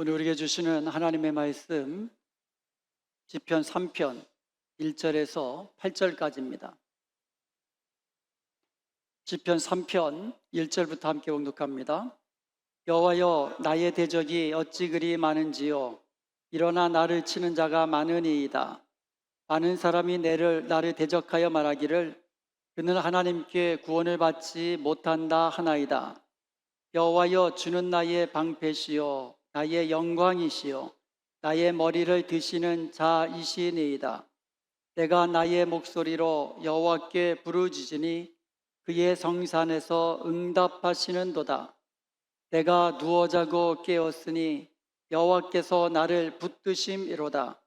오늘 우리에게 주시는 하나님의 말씀 시편 3편 1절에서 8절까지입니다. 시편 3편 1절부터 함께 봉독합니다. 여호와여, 나의 대적이 어찌 그리 많은지요. 일어나 나를 치는 자가 많으니이다. 많은 사람이 나를 대적하여 말하기를 그는 하나님께 구원을 받지 못한다 하나이다. 여호와여, 주는 나의 방패시요 나의 영광이시요 나의 머리를 드시는 자이시니이다. 내가 나의 목소리로 여호와께 부르짖으니 그의 성산에서 응답하시는도다. 내가 누워 자고 깨었으니 여호와께서 나를 붙드심이로다.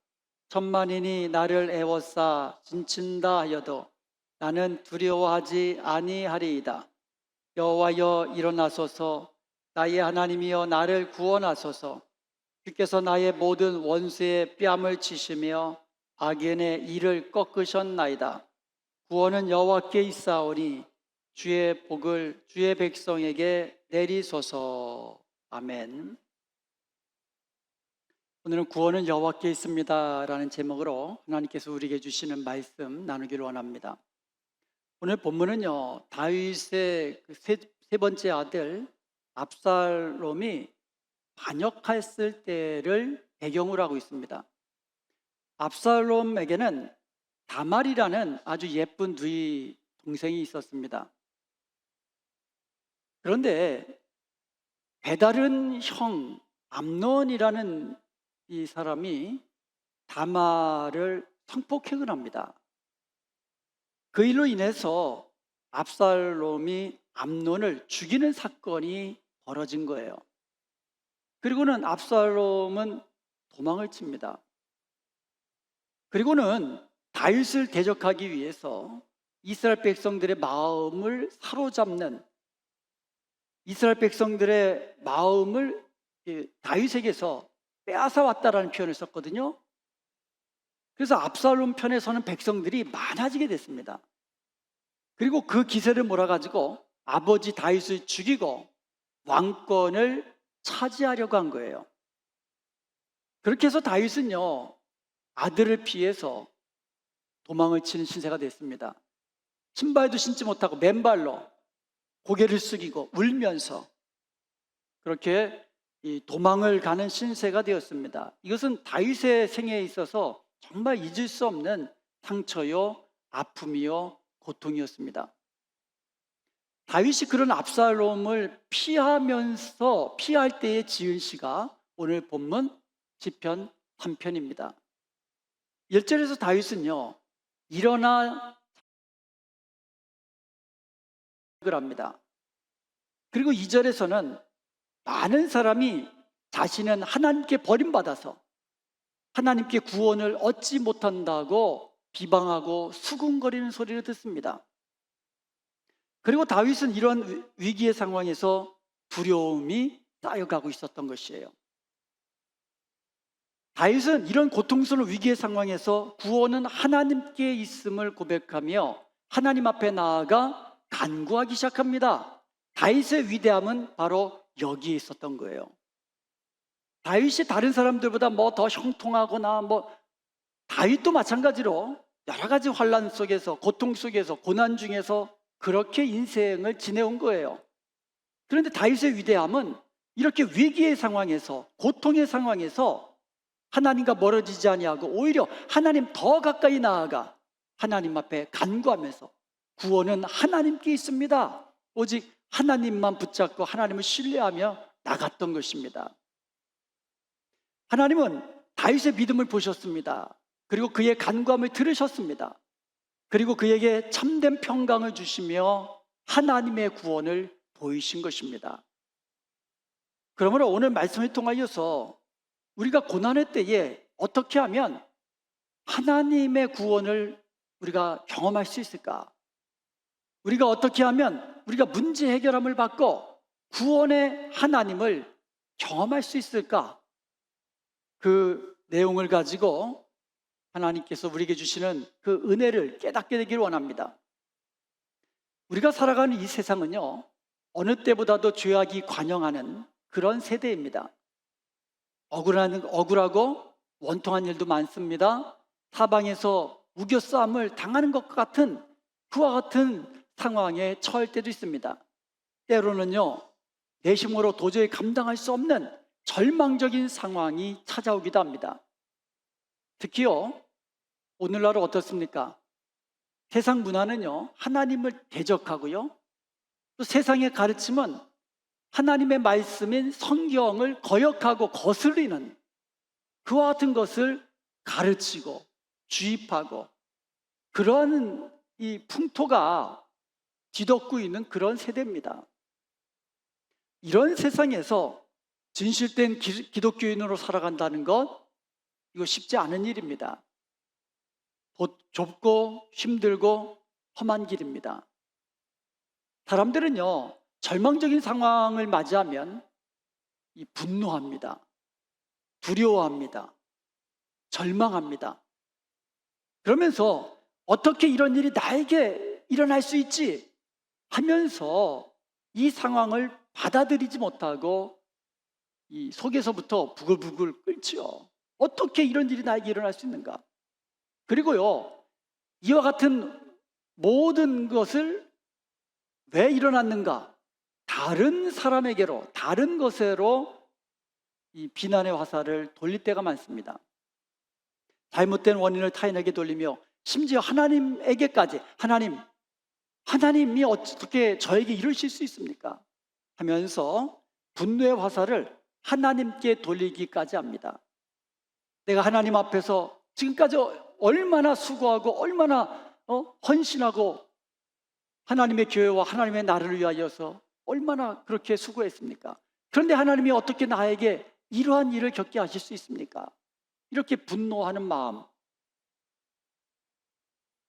천만인이 나를 애워싸 진친다 하여도 나는 두려워하지 아니하리이다. 여호와여, 일어나소서. 나의 하나님이여, 나를 구원하소서. 주께서 나의 모든 원수의 뺨을 치시며 악인의 이를 꺾으셨나이다. 구원은 여호와께 있사오니 주의 복을 주의 백성에게 내리소서. 아멘. 오늘은 구원은 여호와께 있습니다 라는 제목으로 하나님께서 우리에게 주시는 말씀 나누기를 원합니다. 오늘 본문은요, 다윗의 세 번째 아들 압살롬이 반역했을 때를 배경으로 하고 있습니다. 압살롬에게는 다말이라는 아주 예쁜 누이 동생이 있었습니다. 그런데 배다른 형 암논이라는 이 사람이 다말을 성폭행을 합니다. 그 일로 인해서 압살롬이 암논을 죽이는 사건이 벌어진 거예요. 그리고는 압살롬은 도망을 칩니다. 그리고는 다윗을 대적하기 위해서 이스라엘 백성들의 마음을 사로잡는, 이스라엘 백성들의 마음을 다윗에게서 빼앗아 왔다라는 표현을 썼거든요. 그래서 압살롬 편에 서는 백성들이 많아지게 됐습니다. 그리고 그 기세를 몰아가지고 아버지 다윗을 죽이고 왕권을 차지하려고 한 거예요. 그렇게 해서 다윗은요, 아들을 피해서 도망을 치는 신세가 됐습니다. 신발도 신지 못하고 맨발로 고개를 숙이고 울면서 그렇게 이 도망을 가는 신세가 되었습니다. 이것은 다윗의 생애에 있어서 정말 잊을 수 없는 상처요, 아픔이요, 고통이었습니다. 다윗이 그런 압살롬을 피할 때에 지은 시가 오늘 본문 시편 3편입니다. 1절에서 다윗은요, 일어나 합니다. 그리고 2절에서는 많은 사람이 자신은 하나님께 버림받아서 하나님께 구원을 얻지 못한다고 비방하고 수군거리는 소리를 듣습니다. 그리고 다윗은 이런 위기의 상황에서 두려움이 쌓여가고 있었던 것이에요. 다윗은 이런 고통스러운 위기의 상황에서 구원은 하나님께 있음을 고백하며 하나님 앞에 나아가 간구하기 시작합니다. 다윗의 위대함은 바로 여기에 있었던 거예요. 다윗이 다른 사람들보다 더 형통하거나 다윗도 마찬가지로 여러 가지 환난 속에서, 고통 속에서, 고난 중에서 그렇게 인생을 지내온 거예요. 그런데 다윗의 위대함은 이렇게 위기의 상황에서, 고통의 상황에서 하나님과 멀어지지 아니하고 오히려 하나님 더 가까이 나아가 하나님 앞에 간구하면서 구원은 하나님께 있습니다. 오직 하나님만 붙잡고 하나님을 신뢰하며 나갔던 것입니다. 하나님은 다윗의 믿음을 보셨습니다. 그리고 그의 간구함을 들으셨습니다. 그리고 그에게 참된 평강을 주시며 하나님의 구원을 보이신 것입니다. 그러므로 오늘 말씀을 통하여서 우리가 고난의 때에 어떻게 하면 하나님의 구원을 우리가 경험할 수 있을까? 우리가 어떻게 하면 우리가 문제 해결함을 받고 구원의 하나님을 경험할 수 있을까? 그 내용을 가지고 하나님께서 우리에게 주시는 그 은혜를 깨닫게 되기를 원합니다. 우리가 살아가는 이 세상은요, 어느 때보다도 죄악이 관영하는 그런 세대입니다. 억울하고 원통한 일도 많습니다. 사방에서 우겨싸움을 당하는 것과 같은 그와 같은 상황에 처할 때도 있습니다. 때로는요, 내 힘으로 도저히 감당할 수 없는 절망적인 상황이 찾아오기도 합니다. 특히요, 오늘날은 어떻습니까? 세상 문화는요, 하나님을 대적하고요, 또 세상의 가르침은 하나님의 말씀인 성경을 거역하고 거스르는 그와 같은 것을 가르치고 주입하고 그러한 이 풍토가 뒤덮고 있는 그런 세대입니다. 이런 세상에서 진실된 기독교인으로 살아간다는 것, 이거 쉽지 않은 일입니다. 좁고 힘들고 험한 길입니다. 사람들은요, 절망적인 상황을 맞이하면 분노합니다. 두려워합니다. 절망합니다. 그러면서 어떻게 이런 일이 나에게 일어날 수 있지 하면서 이 상황을 받아들이지 못하고 이 속에서부터 부글부글 끓죠. 어떻게 이런 일이 나에게 일어날 수 있는가? 그리고요, 이와 같은 모든 것을 왜 일어났는가? 다른 사람에게로, 다른 것으로 이 비난의 화살을 돌릴 때가 많습니다. 잘못된 원인을 타인에게 돌리며 심지어 하나님에게까지 하나님이 어떻게 저에게 이러실 수 있습니까? 하면서 분노의 화살을 하나님께 돌리기까지 합니다. 내가 하나님 앞에서 지금까지 얼마나 수고하고 얼마나 헌신하고 하나님의 교회와 하나님의 나라를 위하여서 얼마나 그렇게 수고했습니까? 그런데 하나님이 어떻게 나에게 이러한 일을 겪게 하실 수 있습니까? 이렇게 분노하는 마음.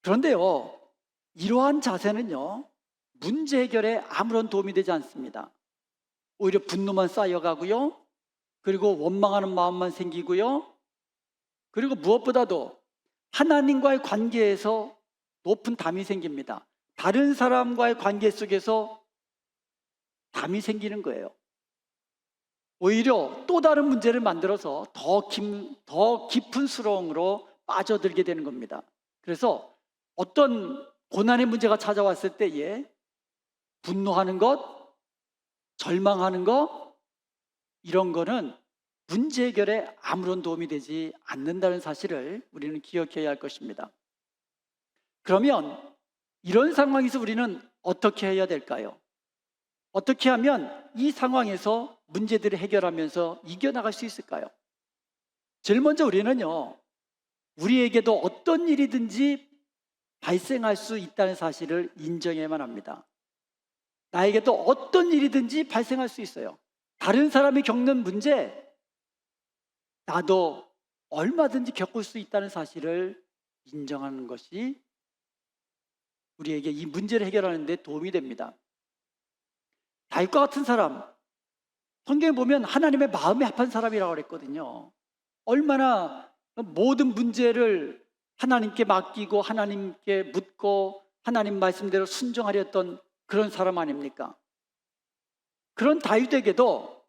그런데요, 이러한 자세는요, 문제 해결에 아무런 도움이 되지 않습니다. 오히려 분노만 쌓여가고요, 그리고 원망하는 마음만 생기고요, 그리고 무엇보다도 하나님과의 관계에서 높은 담이 생깁니다. 다른 사람과의 관계 속에서 담이 생기는 거예요. 오히려 또 다른 문제를 만들어서 더 깊은 수렁으로 빠져들게 되는 겁니다. 그래서 어떤 고난의 문제가 찾아왔을 때에 분노하는 것, 절망하는 것, 이런 거는 문제 해결에 아무런 도움이 되지 않는다는 사실을 우리는 기억해야 할 것입니다. 그러면 이런 상황에서 우리는 어떻게 해야 될까요? 어떻게 하면 이 상황에서 문제들을 해결하면서 이겨나갈 수 있을까요? 제일 먼저 우리는요, 우리에게도 어떤 일이든지 발생할 수 있다는 사실을 인정해야만 합니다. 나에게도 어떤 일이든지 발생할 수 있어요. 다른 사람이 겪는 문제, 나도 얼마든지 겪을 수 있다는 사실을 인정하는 것이 우리에게 이 문제를 해결하는 데 도움이 됩니다. 다윗과 같은 사람, 성경에 보면 하나님의 마음에 합한 사람이라고 그랬거든요. 얼마나 모든 문제를 하나님께 맡기고 하나님께 묻고 하나님 말씀대로 순종하렸던 그런 사람 아닙니까? 그런 다윗에게도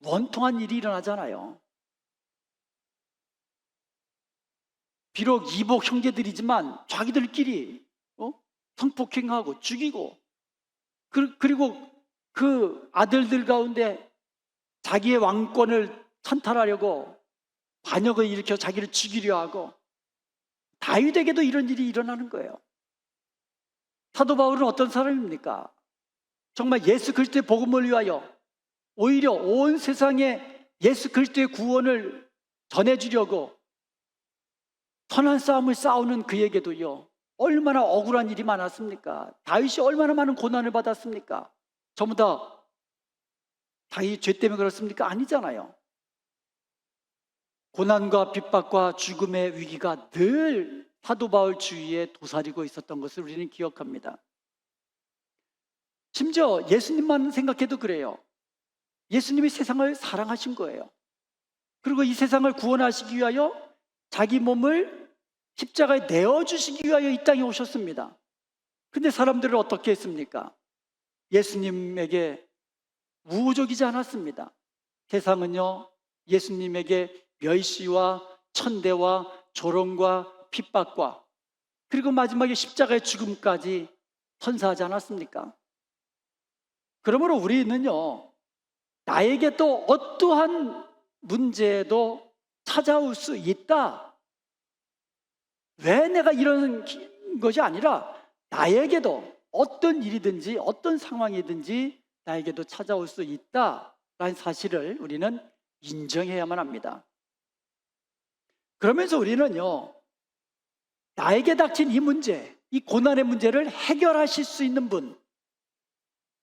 원통한 일이 일어나잖아요. 비록 이복 형제들이지만 자기들끼리 성폭행하고 죽이고, 그리고 그 아들들 가운데 자기의 왕권을 찬탈하려고 반역을 일으켜 자기를 죽이려 하고, 다윗에게도 이런 일이 일어나는 거예요. 사도 바울은 어떤 사람입니까? 정말 예수 그리스도의 복음을 위하여 오히려 온 세상에 예수 그리스도의 구원을 전해주려고 선한 싸움을 싸우는 그에게도요, 얼마나 억울한 일이 많았습니까? 다윗이 얼마나 많은 고난을 받았습니까? 전부 다 다윗 죄 때문에 그렇습니까? 아니잖아요. 고난과 핍박과 죽음의 위기가 늘 사도 바울 주위에 도사리고 있었던 것을 우리는 기억합니다. 심지어 예수님만 생각해도 그래요. 예수님이 세상을 사랑하신 거예요. 그리고 이 세상을 구원하시기 위하여 자기 몸을 십자가에 내어주시기 위하여 이 땅에 오셨습니다. 근데 사람들은 어떻게 했습니까? 예수님에게 우호적이지 않았습니다. 세상은요, 예수님에게 멸시와 천대와 조롱과 핍박과 그리고 마지막에 십자가의 죽음까지 선사하지 않았습니까? 그러므로 우리는요, 나에게 또 어떠한 문제도 찾아올 수 있다. 왜 내가 이런 것이 아니라 나에게도 어떤 일이든지 어떤 상황이든지 나에게도 찾아올 수 있다라는 사실을 우리는 인정해야만 합니다. 그러면서 우리는요, 나에게 닥친 이 문제, 이 고난의 문제를 해결하실 수 있는 분,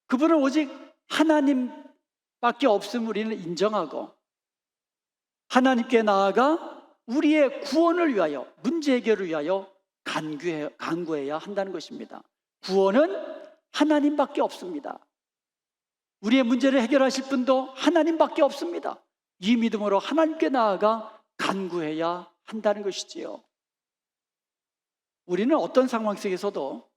그분은 오직 하나님밖에 없음을 우리는 인정하고 하나님께 나아가 우리의 구원을 위하여, 문제 해결을 위하여 간구해야 한다는 것입니다. 구원은 하나님밖에 없습니다. 우리의 문제를 해결하실 분도 하나님밖에 없습니다. 이 믿음으로 하나님께 나아가 간구해야 한다는 것이지요. 우리는 어떤 상황 속에서도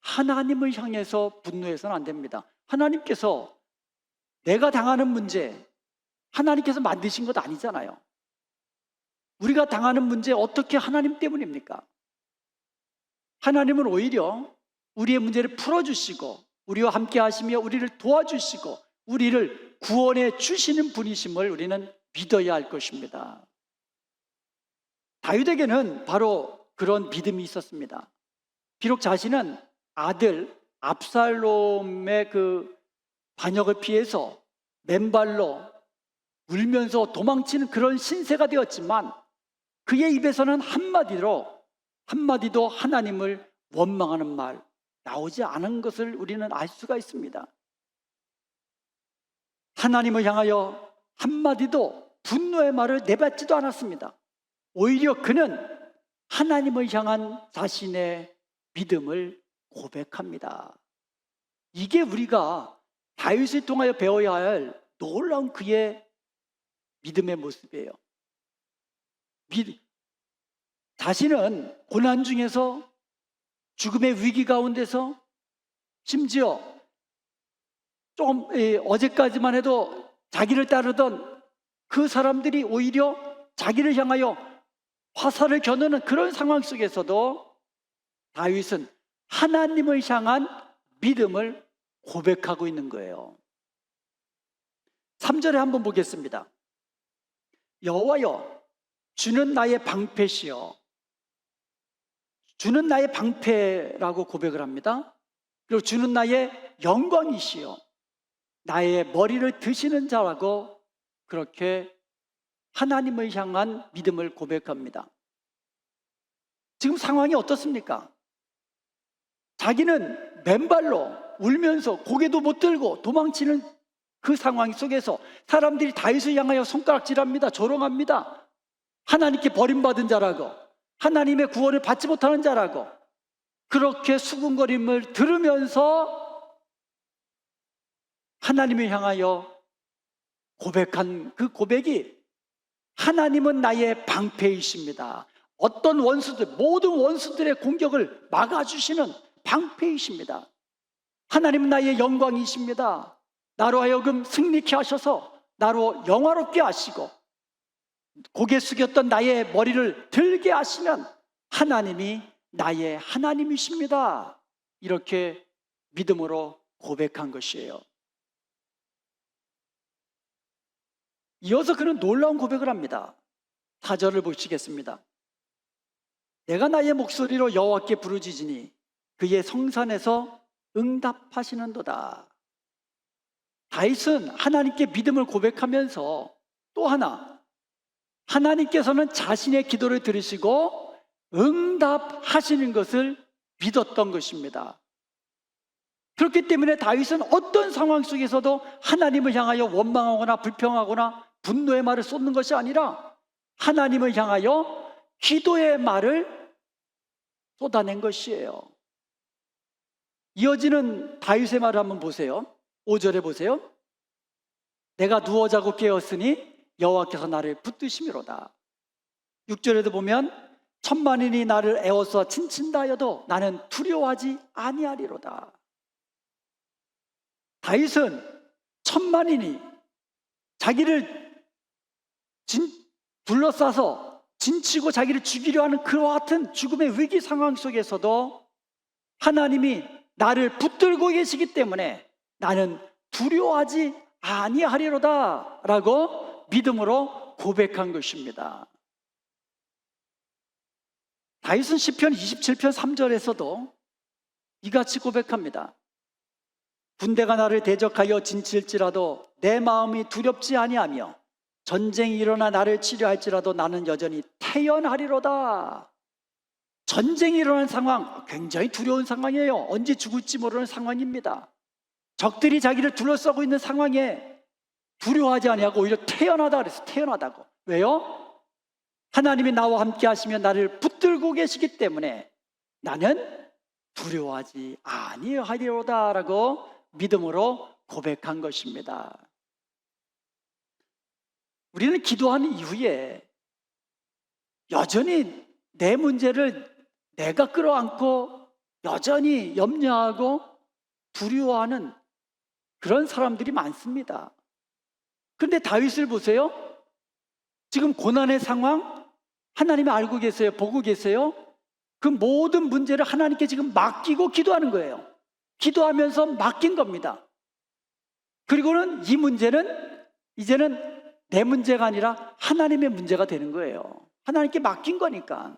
하나님을 향해서 분노해서는 안 됩니다. 하나님께서 내가 당하는 문제, 하나님께서 만드신 것 아니잖아요. 우리가 당하는 문제 어떻게 하나님 때문입니까? 하나님은 오히려 우리의 문제를 풀어주시고 우리와 함께 하시며 우리를 도와주시고 우리를 구원해 주시는 분이심을 우리는 믿어야 할 것입니다. 다윗에게는 바로 그런 믿음이 있었습니다. 비록 자신은 아들 압살롬의 그 반역을 피해서 맨발로 울면서 도망치는 그런 신세가 되었지만 그의 입에서는 한마디도 하나님을 원망하는 말 나오지 않은 것을 우리는 알 수가 있습니다. 하나님을 향하여 한마디도 분노의 말을 내뱉지도 않았습니다. 오히려 그는 하나님을 향한 자신의 믿음을 고백합니다. 이게 우리가 다윗을 통하여 배워야 할 놀라운 그의 믿음의 모습이에요. 자신은 고난 중에서 죽음의 위기 가운데서 심지어 조금 어제까지만 해도 자기를 따르던 그 사람들이 오히려 자기를 향하여 화살을 겨누는 그런 상황 속에서도 다윗은 하나님을 향한 믿음을 고백하고 있는 거예요. 3절에 한번 보겠습니다. 여호와여, 주는 나의 방패시여. 주는 나의 방패라고 고백을 합니다. 그리고 주는 나의 영광이시여. 나의 머리를 드시는 자라고 그렇게 하나님을 향한 믿음을 고백합니다. 지금 상황이 어떻습니까? 자기는 맨발로 울면서 고개도 못 들고 도망치는 그 상황 속에서 사람들이 다윗을 향하여 손가락질합니다. 조롱합니다. 하나님께 버림받은 자라고, 하나님의 구원을 받지 못하는 자라고 그렇게 수군거림을 들으면서 하나님을 향하여 고백한 그 고백이 하나님은 나의 방패이십니다. 어떤 원수들, 모든 원수들의 공격을 막아주시는 방패이십니다. 하나님은 나의 영광이십니다. 나로 하여금 승리케 하셔서 나로 영화롭게 하시고 고개 숙였던 나의 머리를 들게 하시는 하나님이 나의 하나님이십니다. 이렇게 믿음으로 고백한 것이에요. 이어서 그는 놀라운 고백을 합니다. 4절을 보시겠습니다. 내가 나의 목소리로 여호와께 부르짖으니 그의 성산에서 응답하시는도다. 다윗은 하나님께 믿음을 고백하면서 또 하나, 하나님께서는 자신의 기도를 들으시고 응답하시는 것을 믿었던 것입니다. 그렇기 때문에 다윗은 어떤 상황 속에서도 하나님을 향하여 원망하거나 불평하거나 분노의 말을 쏟는 것이 아니라 하나님을 향하여 기도의 말을 쏟아낸 것이에요. 이어지는 다윗의 말을 한번 보세요. 5절에 보세요. 내가 누워 자고 깨었으니 여호와께서 나를 붙드심이로다. 6절에도 보면 천만인이 나를 애워서 친친다 하여도 나는 두려워하지 아니하리로다. 다윗은 천만인이 자기를 둘러싸서 진치고 자기를 죽이려 하는 그와 같은 죽음의 위기 상황 속에서도 하나님이 나를 붙들고 계시기 때문에 나는 두려워하지 아니하리로다 라고 믿음으로 고백한 것입니다. 다윗은 시편 27편 3절에서도 이같이 고백합니다. 군대가 나를 대적하여 진칠지라도 내 마음이 두렵지 아니하며 전쟁이 일어나 나를 치료할지라도 나는 여전히 태연하리로다. 전쟁이 일어난 상황, 굉장히 두려운 상황이에요. 언제 죽을지 모르는 상황입니다. 적들이 자기를 둘러싸고 있는 상황에 두려워하지 아니하고 오히려 태연하다 그랬어요. 태연하다고. 왜요? 하나님이 나와 함께 하시며 나를 붙들고 계시기 때문에 나는 두려워하지 아니하리로다 라고 믿음으로 고백한 것입니다. 우리는 기도한 이후에 여전히 내 문제를 내가 끌어안고 여전히 염려하고 두려워하는 그런 사람들이 많습니다. 그런데 다윗을 보세요. 지금 고난의 상황 하나님이 알고 계세요. 보고 계세요. 그 모든 문제를 하나님께 지금 맡기고 기도하는 거예요. 기도하면서 맡긴 겁니다. 그리고는 이 문제는 이제는 내 문제가 아니라 하나님의 문제가 되는 거예요. 하나님께 맡긴 거니까.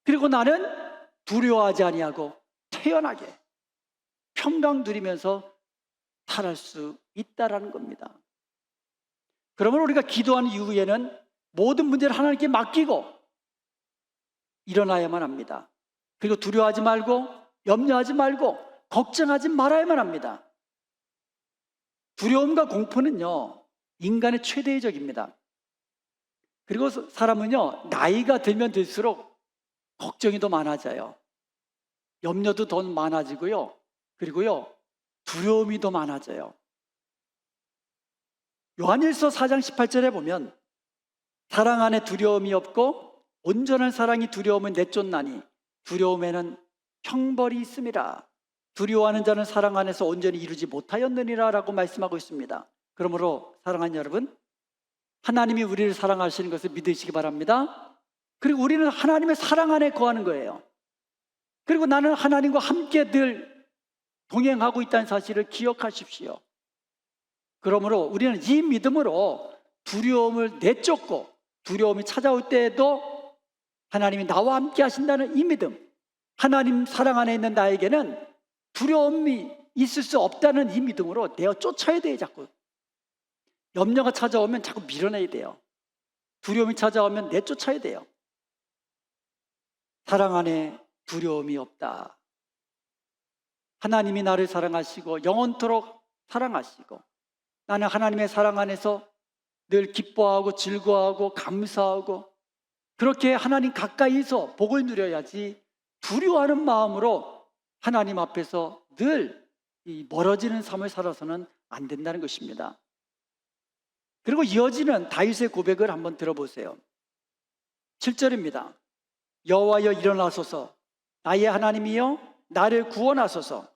그리고 나는 두려워하지 아니하고 태연하게 평강 누리면서 살아갈 수 있다라는 겁니다. 그러면 우리가 기도한 이후에는 모든 문제를 하나님께 맡기고 일어나야만 합니다. 그리고 두려워하지 말고 염려하지 말고 걱정하지 말아야만 합니다. 두려움과 공포는요, 인간의 최대의 적입니다. 그리고 사람은요, 나이가 들면 들수록 걱정이 더 많아져요. 염려도 더 많아지고요. 그리고요, 두려움이 더 많아져요. 요한일서 4장 18절에 보면 사랑 안에 두려움이 없고 온전한 사랑이 두려움을 내쫓나니 두려움에는 형벌이 있음이라. 두려워하는 자는 사랑 안에서 온전히 이루지 못하였느니라 라고 말씀하고 있습니다. 그러므로 사랑하는 여러분, 하나님이 우리를 사랑하시는 것을 믿으시기 바랍니다. 그리고 우리는 하나님의 사랑 안에 거하는 거예요. 그리고 나는 하나님과 함께 늘 동행하고 있다는 사실을 기억하십시오. 그러므로 우리는 이 믿음으로 두려움을 내쫓고 두려움이 찾아올 때에도 하나님이 나와 함께 하신다는 이 믿음, 하나님 사랑 안에 있는 나에게는 두려움이 있을 수 없다는 이 믿음으로 내어 쫓아야 돼요. 자꾸 염려가 찾아오면 자꾸 밀어내야 돼요. 두려움이 찾아오면 내쫓아야 돼요. 사랑 안에 두려움이 없다. 하나님이 나를 사랑하시고 영원토록 사랑하시고 나는 하나님의 사랑 안에서 늘 기뻐하고 즐거워하고 감사하고 그렇게 하나님 가까이서 복을 누려야지 두려워하는 마음으로 하나님 앞에서 늘 이 멀어지는 삶을 살아서는 안 된다는 것입니다. 그리고 이어지는 다윗의 고백을 한번 들어보세요. 7절입니다. 여호와여 일어나소서, 나의 하나님이여 나를 구원하소서.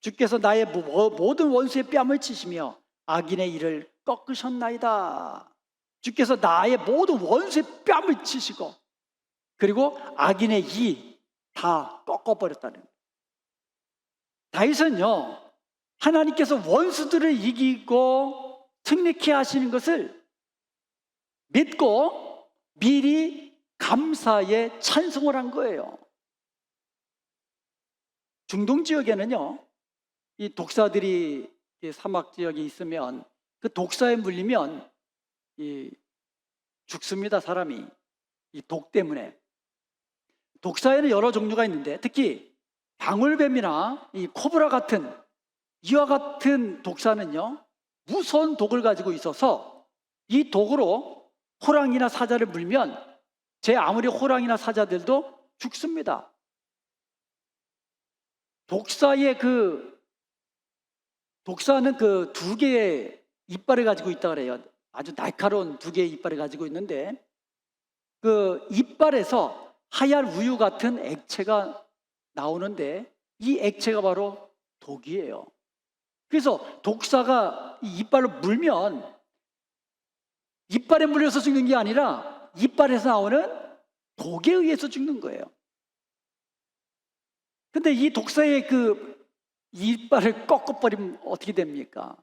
주께서 나의 모든 원수의 뺨을 치시며 악인의 일을 꺾으셨나이다. 주께서 나의 모든 원수의 뺨을 치시고 그리고 악인의 이 다 꺾어버렸다는 거예요. 다윗은요, 하나님께서 원수들을 이기고 승리케 하시는 것을 믿고 미리 감사의 찬송을 한 거예요. 중동 지역에는요, 이 독사들이 사막 지역에 있으면 그 독사에 물리면 죽습니다. 사람이 이 독 때문에. 독사에는 여러 종류가 있는데 특히 방울뱀이나 이 코브라 같은 이와 같은 독사는요, 무서운 독을 가지고 있어서 이 독으로 호랑이나 사자를 물면 제 아무리 호랑이나 사자들도 죽습니다. 독사는 그 두 개의 이빨을 가지고 있다 그래요. 아주 날카로운 두 개의 이빨을 가지고 있는데 그 이빨에서 하얀 우유 같은 액체가 나오는데 이 액체가 바로 독이에요. 그래서 독사가 이 이빨로 물면 이빨에 물려서 죽는 게 아니라 이빨에서 나오는 독에 의해서 죽는 거예요. 근데 이 독사의 그 이빨을 꺾어버리면 어떻게 됩니까?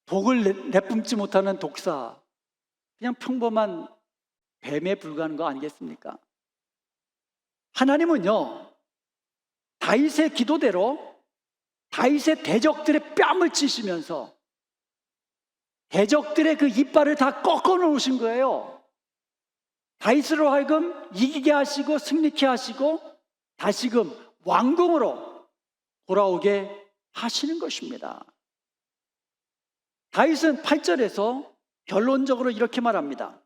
독을 내뿜지 못하는 독사, 그냥 평범한 뱀에 불과한 거 아니겠습니까? 하나님은요, 다윗의 기도대로 다윗의 대적들의 뺨을 치시면서 대적들의 그 이빨을 다 꺾어 놓으신 거예요. 다윗으로 하여금 이기게 하시고 승리케 하시고 다시금 왕궁으로 돌아오게 하시는 것입니다. 다윗은 8절에서 결론적으로 이렇게 말합니다.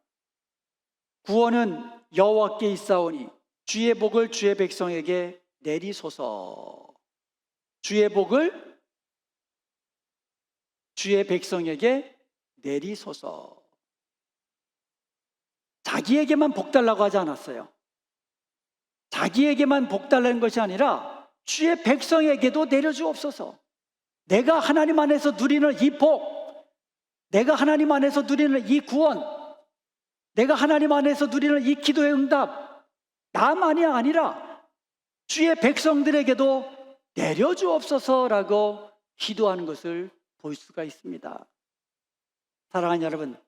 구원은 여호와께 있사오니 주의 복을 주의 백성에게 내리소서. 주의 복을 주의 백성에게 내리소서. 자기에게만 복 달라고 하지 않았어요. 자기에게만 복 달라는 것이 아니라 주의 백성에게도 내려주옵소서. 내가 하나님 안에서 누리는 이 복, 내가 하나님 안에서 누리는 이 구원, 내가 하나님 안에서 누리는 이 기도의 응답, 나만이 아니라 주의 백성들에게도 내려주옵소서라고 기도하는 것을 볼 수가 있습니다. 사랑하는 여러분,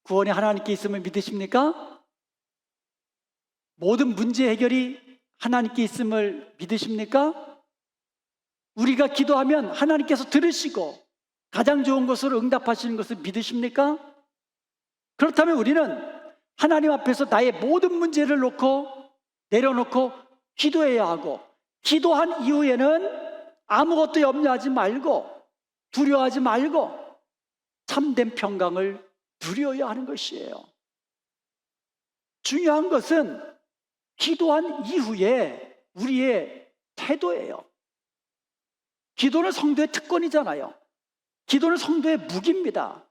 구원이 하나님께 있음을 믿으십니까? 모든 문제 해결이 하나님께 있음을 믿으십니까? 우리가 기도하면 하나님께서 들으시고 가장 좋은 것으로 응답하시는 것을 믿으십니까? 그렇다면 우리는 하나님 앞에서 나의 모든 문제를 내려놓고 기도해야 하고, 기도한 이후에는 아무것도 염려하지 말고 두려워하지 말고 참된 평강을 누려야 하는 것이에요. 중요한 것은 기도한 이후에 우리의 태도예요. 기도는 성도의 특권이잖아요. 기도는 성도의 무기입니다.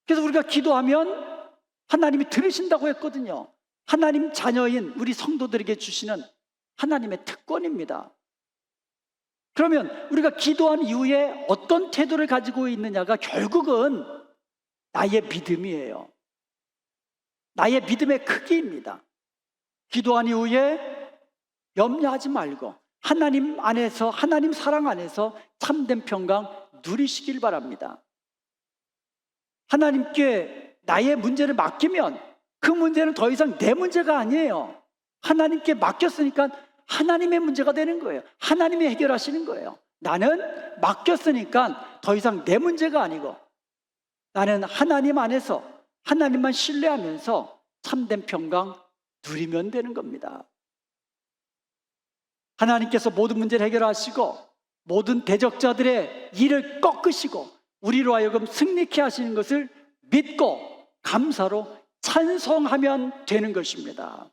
그래서 우리가 기도하면 하나님이 들으신다고 했거든요. 하나님 자녀인 우리 성도들에게 주시는 하나님의 특권입니다. 그러면 우리가 기도한 이후에 어떤 태도를 가지고 있느냐가 결국은 나의 믿음이에요. 나의 믿음의 크기입니다. 기도한 이후에 염려하지 말고 하나님 안에서, 하나님 사랑 안에서 참된 평강 누리시길 바랍니다. 하나님께 나의 문제를 맡기면 그 문제는 더 이상 내 문제가 아니에요. 하나님께 맡겼으니까 하나님의 문제가 되는 거예요. 하나님이 해결하시는 거예요. 나는 맡겼으니까 더 이상 내 문제가 아니고 나는 하나님 안에서 하나님만 신뢰하면서 참된 평강 누리면 되는 겁니다. 하나님께서 모든 문제를 해결하시고 모든 대적자들의 일을 꺾으시고 우리로 하여금 승리케 하시는 것을 믿고 감사로 찬송하면 되는 것입니다.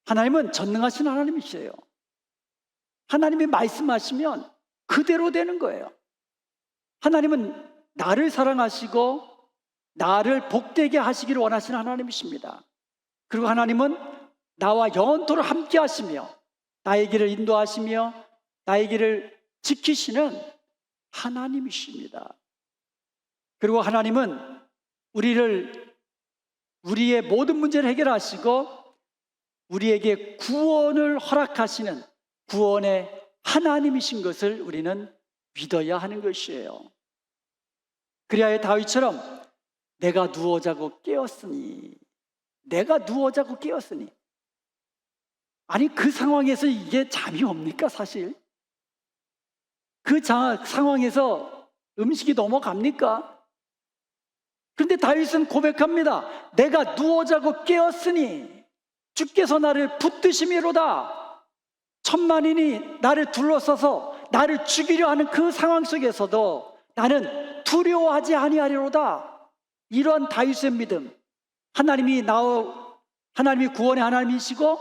하나님은 전능하신 하나님이세요. 하나님이 말씀하시면 그대로 되는 거예요. 하나님은 나를 사랑하시고 나를 복되게 하시기를 원하시는 하나님이십니다. 그리고 하나님은 나와 영원토록 함께 하시며 나의 길을 인도하시며 나의 길을 지키시는 하나님이십니다. 그리고 하나님은 우리의 모든 문제를 해결하시고 우리에게 구원을 허락하시는 구원의 하나님이신 것을 우리는 믿어야 하는 것이에요. 그리하여 다윗처럼 내가 누워 자고 깨었으니, 내가 누워 자고 깨었으니, 아니 그 상황에서 이게 잠이 옵니까? 사실 그 상황에서 음식이 넘어갑니까? 그런데 다윗은 고백합니다. 내가 누워 자고 깨었으니 주께서 나를 붙드심이로다. 천만인이 나를 둘러싸서 나를 죽이려 하는 그 상황 속에서도 나는 두려워하지 아니하리로다. 이러한 다윗의 믿음, 하나님이 구원의 하나님이시고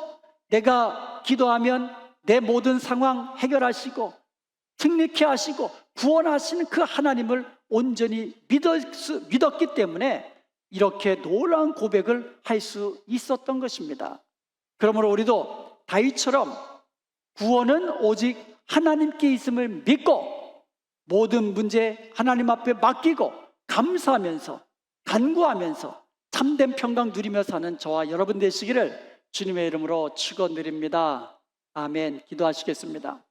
내가 기도하면 내 모든 상황 해결하시고 승리케 하시고 구원하시는 그 하나님을 온전히 믿었기 때문에 이렇게 놀라운 고백을 할 수 있었던 것입니다. 그러므로 우리도 다윗처럼 구원은 오직 하나님께 있음을 믿고 모든 문제 하나님 앞에 맡기고 감사하면서 간구하면서 참된 평강 누리며 사는 저와 여러분 되시기를 주님의 이름으로 축원드립니다. 아멘. 기도하시겠습니다.